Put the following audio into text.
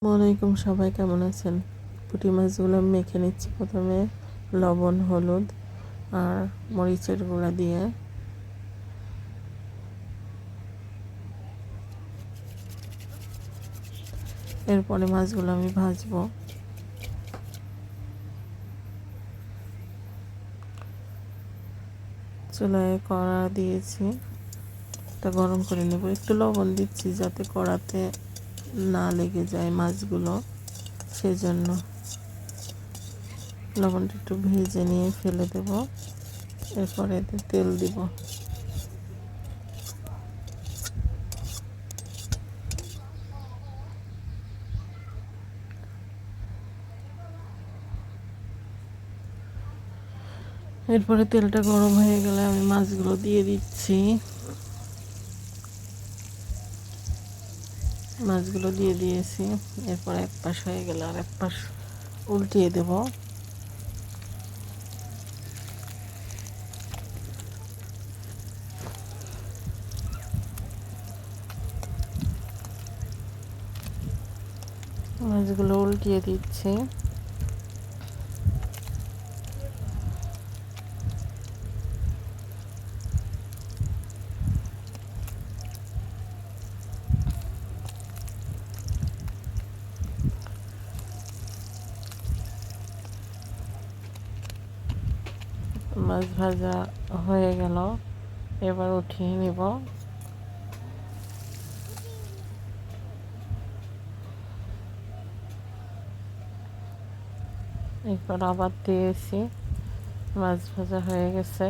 ওয়ালাইকুম, সবাই কেমন আছেন? পুঁটি মাছগুলো মেখে নিচ্ছি প্রথমে লবণ, হলুদ আর মরিচের গুঁড়া দিয়ে। এরপরে মাছগুলো আমি ভাজবো। চুলায় কড়া দিয়েছি, এটা গরম করে নেব। একটু লবণ দিচ্ছি যাতে কড়াতে না লেগে যায় মাছগুলো, সেজন্য লবণটা একটু ভেজে নিয়ে ফেলে দেব। এরপরে এতে তেল দিব। এরপরে তেলটা গরম হয়ে গেলে আমি মাছগুলো দিয়ে দিচ্ছি। মাছগুলো দিয়ে দিয়েছি। এরপর এক পাশ হয়ে গেলে আর এক পাশ উল্টিয়ে দেব। মাছগুলো উল্টিয়ে দিচ্ছি। মাছ ভাজা হয়ে গেল, এবার উঠিয়ে নিব। এরপর আবার দিয়েছি, মাছ ভাজা হয়ে গেছে।